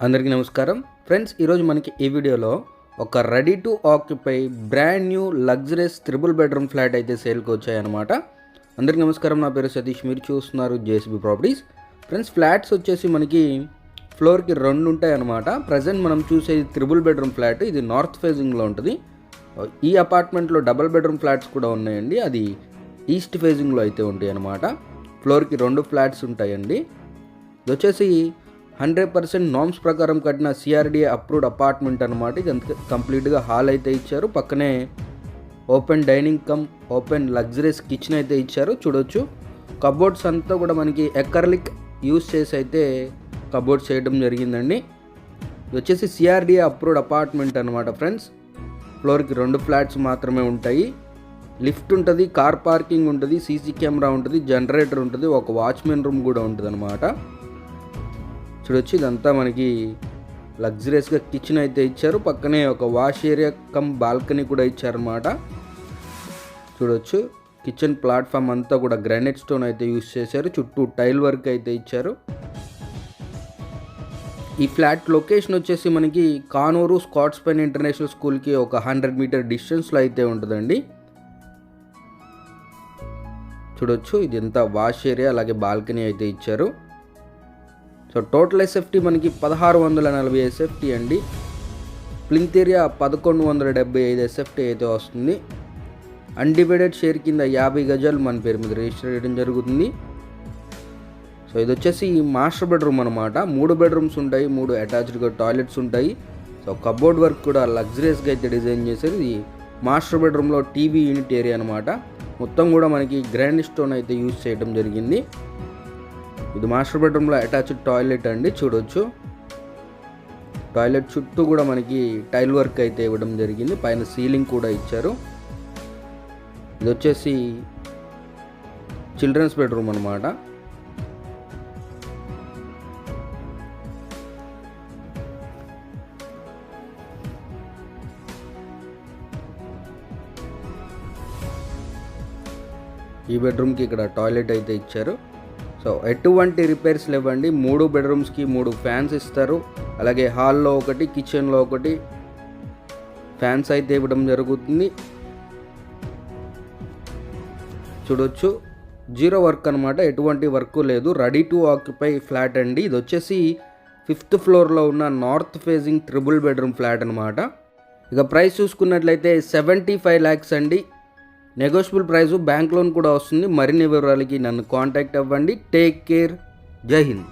అందరికీ నమస్కారం ఫ్రెండ్స్. ఈరోజు మనకి ఈ వీడియోలో ఒక ready to occupy brand new luxuries triple bedroom flat అయితే సేల్కి వచ్చాయన్నమాట. అందరికీ నమస్కారం, నా పేరు సతీష్, మీరు చూస్తున్నారు జేసీబీ ప్రాపర్టీస్. ఫ్రెండ్స్, ఫ్లాట్స్ వచ్చేసి మనకి ఫ్లోర్కి 2 ఉంటాయి అన్నమాట. ప్రజెంట్ మనం చూసేది ట్రిపుల్ బెడ్రూమ్ ఫ్లాట్, ఇది నార్త్ ఫేజింగ్లో ఉంటుంది. ఈ అపార్ట్మెంట్లో డబుల్ బెడ్రూమ్ ఫ్లాట్స్ కూడా ఉన్నాయండి, అది ఈస్ట్ ఫేజింగ్లో అయితే ఉంటాయి అన్నమాట. ఫ్లోర్కి 2 ఫ్లాట్స్ ఉంటాయండి. ఇది వచ్చేసి 100% నామ్స్ ప్రకారం కట్టిన సిఆర్డిఏ అప్రూవ్డ్ అపార్ట్మెంట్ అనమాట. ఇది కంప్లీట్గా హాల్ అయితే ఇచ్చారు, పక్కనే open dining come open luxuries kitchen అయితే ఇచ్చారు. చూడొచ్చు కబోర్డ్స్ అంతా కూడా మనకి ఎకర్లిక్ యూస్ చేసి అయితే కబోర్డ్స్ చేయడం జరిగిందండి. ఇది వచ్చేసి సిఆర్డిఏ అప్రూవ్డ్ అపార్ట్మెంట్ అనమాట ఫ్రెండ్స్. ఫ్లోర్కి 2 ఫ్లాట్స్ మాత్రమే ఉంటాయి. లిఫ్ట్ ఉంటుంది, కార్ పార్కింగ్ ఉంటుంది, సీసీ కెమెరా ఉంటుంది, జనరేటర్ ఉంటుంది, ఒక వాచ్మెన్ రూమ్ కూడా ఉంటుంది అనమాట. చూడొచ్చు ఇదంతా మనకి లగ్జరియస్గా కిచెన్ అయితే ఇచ్చారు, పక్కనే ఒక వాష్ ఏరియా కమ్ బాల్కనీ కూడా ఇచ్చారన్నమాట. చూడొచ్చు కిచెన్ ప్లాట్ఫామ్ అంతా కూడా గ్రానైట్ స్టోన్ అయితే యూస్ చేశారు, చుట్టూ టైల్ వర్క్ అయితే ఇచ్చారు. ఈ ఫ్లాట్ లొకేషన్ వచ్చేసి మనకి కానూరు స్కాట్స్పైన్ ఇంటర్నేషనల్ స్కూల్కి ఒక 100 మీటర్ డిస్టెన్స్లో అయితే ఉంటుందండి. చూడొచ్చు ఇది ఎంత వాష్ ఏరియా అలాగే బాల్కనీ అయితే ఇచ్చారు. సో టోటల్ ఎస్ఎఫ్టీ మనకి 1640 ఎస్ఎఫ్టీ అండి. ప్లింత్ ఏరియా 1175 ఎస్ఎఫ్టీ అయితే వస్తుంది. అన్డివైడెడ్ షేర్ కింద 50 గజాలు మన పేరు మీద రిజిస్టర్ చేయడం జరుగుతుంది. సో ఇది వచ్చేసి మాస్టర్ బెడ్రూమ్ అనమాట. 3 బెడ్రూమ్స్ ఉంటాయి, 3 అటాచ్డ్గా టాయిలెట్స్ ఉంటాయి. సో కబోర్డ్ వర్క్ కూడా లగ్జరియస్గా అయితే డిజైన్ చేశారు. ఇది మాస్టర్ బెడ్రూమ్లో టీవీ యూనిట్ ఏరియా అనమాట. మొత్తం కూడా మనకి గ్రానైట్ స్టోన్ అయితే యూజ్ చేయడం జరిగింది. ఇది మాస్టర్ బెడ్రూమ్లో అటాచ్డ్ టాయిలెట్ అండి. చూడొచ్చు టాయిలెట్ చుట్టూ కూడా మనకి టైల్ వర్క్ అయితే ఇవ్వడం జరిగింది, పైన సీలింగ్ కూడా ఇచ్చారు. ఇది వచ్చేసి చిల్డ్రన్స్ బెడ్రూమ్ అనమాట. ఈ బెడ్రూమ్కి ఇక్కడ టాయిలెట్ అయితే ఇచ్చారు. సో ఎటువంటి రిపేర్స్ లేవండి. 3 బెడ్రూమ్స్కి 3 ఫ్యాన్స్ ఇస్తారు, అలాగే హాల్లో ఒకటి, కిచెన్లో ఒకటి ఫ్యాన్స్ అయితే ఇవ్వడం జరుగుతుంది. చూడొచ్చు 0 వర్క్ అనమాట, ఎటువంటి వర్క్ లేదు. రెడీ టు ఆక్యుపై ఫ్లాట్ అండి. ఇది వచ్చేసి 5th ఫ్లోర్లో ఉన్న north facing triple bedroom flat అనమాట. ఇక ప్రైస్ చూసుకున్నట్లయితే 75 lakhs అండి. నెగోషియబుల్ ప్రైస్, బ్యాంక్ లోన్ కూడా వస్తుంది. మరిన్ని వివరాలకి నన్ను కాంటాక్ట్ అవ్వండి. టేక్ కేర్, జై హింద్.